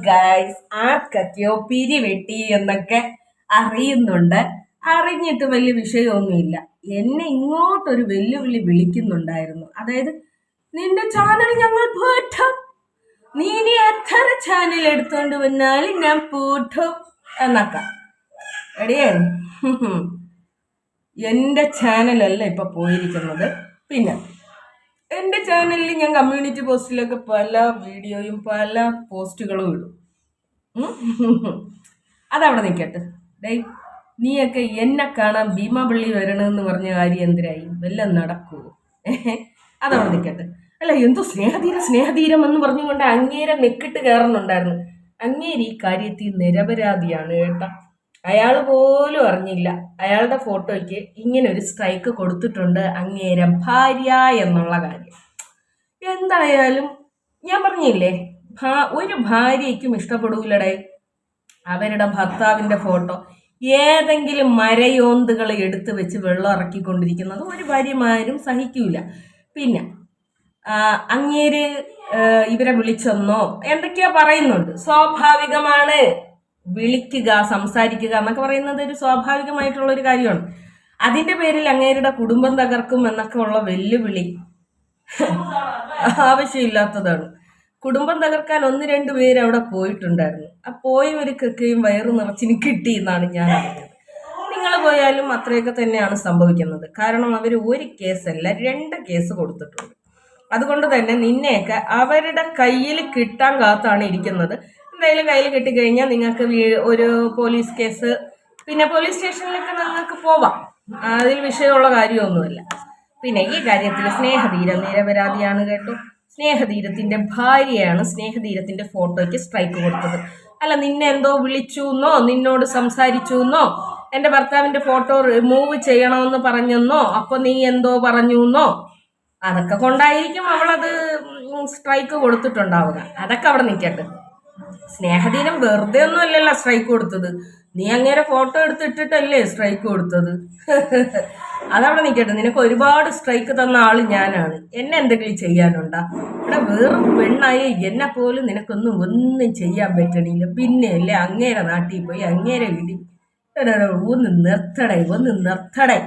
Guys ആർക്കൊക്കെയോ പിരിവെട്ടി എന്നൊക്കെ അറിയുന്നുണ്ട്. അറിഞ്ഞിട്ട് വലിയ വിഷയമൊന്നുമില്ല. എന്നെ ഇങ്ങോട്ടൊരു വെല്ലുവിളി വിളിക്കുന്നുണ്ടായിരുന്നു. അതായത് നിന്റെ ചാനൽ ഞങ്ങൾ പൂട്ടും, നീ ഇനി എത്ര ചാനൽ എടുത്തോണ്ട് വന്നാലും ഞാൻ പൂട്ടും എന്നൊക്കെ. എടിയേ, എൻ്റെ ചാനലല്ല ഇപ്പൊ പോയിരിക്കുന്നത്. പിന്നെ എൻ്റെ ചാനലിൽ ഞാൻ കമ്മ്യൂണിറ്റി പോസ്റ്റിലൊക്കെ പല വീഡിയോയും പല പോസ്റ്റുകളും ഇടും. അതവിടെ നിൽക്കട്ടെ. നീയൊക്കെ എന്നെ കാണാൻ ഭീമാപള്ളി വരണമെന്ന് പറഞ്ഞ കാര്യം എന്തിനായി? വല്ലതും നടക്കുമോ? അതവിടെ നിൽക്കട്ടെ. അല്ല, എന്തോ സ്നേഹതീരം എന്ന് പറഞ്ഞുകൊണ്ട് അങ്ങേരെ നെക്കിട്ട് കയറുന്നുണ്ടായിരുന്നു. അങ്ങേര് ഈ കാര്യത്തിൽ നിരപരാധിയാണ് കേട്ടോ. അയാൾ പോലും അറിഞ്ഞില്ല അയാളുടെ ഫോട്ടോയ്ക്ക് ഇങ്ങനെ ഒരു സ്ട്രൈക്ക് കൊടുത്തിട്ടുണ്ട് അങ്ങേരം ഭാര്യ എന്നുള്ള കാര്യം. എന്തായാലും ഞാൻ പറഞ്ഞില്ലേ, ഒരു ഭാര്യയ്ക്കും ഇഷ്ടപ്പെടൂലടേ അവരുടെ ഭർത്താവിൻ്റെ ഫോട്ടോ ഏതെങ്കിലും മരയോന്തുകൾ എടുത്തു വെച്ച് വെള്ളം ഇറക്കിക്കൊണ്ടിരിക്കുന്നത് ഒരു ഭാര്യമാരും സഹിക്കൂല. പിന്നെ അങ്ങേര് ഇവരെ വിളിച്ചെന്നോ എന്തൊക്കെയോ പറയുന്നുണ്ട്. സ്വാഭാവികമാണ്, വിളിക്കുക സംസാരിക്കുക എന്നൊക്കെ പറയുന്നത് ഒരു സ്വാഭാവികമായിട്ടുള്ള ഒരു കാര്യമാണ്. അതിന്റെ പേരിൽ അങ്ങേരുടെ കുടുംബം തകർക്കും എന്നൊക്കെ ഉള്ള വെല്ലുവിളി ആവശ്യമില്ലാത്തതാണ്. കുടുംബം തകർക്കാൻ 1-2 പേര് അവിടെ പോയിട്ടുണ്ടായിരുന്നു. ആ പോയവർക്കൊക്കെയും വയറു നിറച്ചിന് കിട്ടി എന്നാണ് ഞാൻ അറിഞ്ഞത്. നിങ്ങൾ പോയാലും അത്രയൊക്കെ തന്നെയാണ് സംഭവിക്കുന്നത്. കാരണം അവർ ഒരു കേസല്ല 2 കേസ് കൊടുത്തിട്ടുണ്ട്. അതുകൊണ്ട് തന്നെ നിന്നെയൊക്കെ അവരുടെ കയ്യിൽ കിട്ടാൻ കാത്താണ് ഇരിക്കുന്നത്. എന്തായാലും കയ്യിൽ കിട്ടിക്കഴിഞ്ഞാൽ നിങ്ങൾക്ക് ഒരു പോലീസ് കേസ്, പിന്നെ പോലീസ് സ്റ്റേഷനിലൊക്കെ നിങ്ങൾക്ക് പോവാം. അതിൽ വിഷയമുള്ള കാര്യമൊന്നുമില്ല. പിന്നെ ഈ കാര്യത്തിൽ സ്നേഹതീരം നിരപരാധിയാണ് കേട്ടോ. സ്നേഹതീരത്തിന്റെ ഭാര്യയാണ് സ്നേഹതീരത്തിന്റെ ഫോട്ടോയ്ക്ക് സ്ട്രൈക്ക് കൊടുത്തത്. അല്ല, നിന്നെ എന്തോ വിളിച്ചു എന്നോ നിന്നോട് സംസാരിച്ചു എന്നോ എൻ്റെ ഭർത്താവിന്റെ ഫോട്ടോ റിമൂവ് ചെയ്യണമെന്ന് പറഞ്ഞെന്നോ അപ്പൊ നീ എന്തോ പറഞ്ഞു എന്നോ അതൊക്കെ കൊണ്ടായിരിക്കും അവളത് സ്ട്രൈക്ക് കൊടുത്തിട്ടുണ്ടാവുക. അതൊക്കെ അവിടെ നിൽക്കട്ടെ. സ്നേഹദീനം വെറുതെ ഒന്നും അല്ലല്ലോ സ്ട്രൈക്ക് കൊടുത്തത്. നീ അങ്ങേരെ ഫോട്ടോ എടുത്തിട്ടിട്ടല്ലേ സ്ട്രൈക്ക് കൊടുത്തത്. അതവിടെ നിൽക്കട്ടെ. നിനക്ക് ഒരുപാട് സ്ട്രൈക്ക് തന്ന ആള് ഞാനാണ്. എന്നെ എന്തെങ്കിലും ചെയ്യാനുണ്ടാ? ഇവിടെ വെറും പെണ്ണായി എന്നെ പോലും ഒന്നും ചെയ്യാൻ പറ്റണില്ല. പിന്നെ അല്ലേ അങ്ങേരെ നാട്ടിൽ പോയി അങ്ങേരെ വിടി. ഒന്ന് നിർത്തടേ.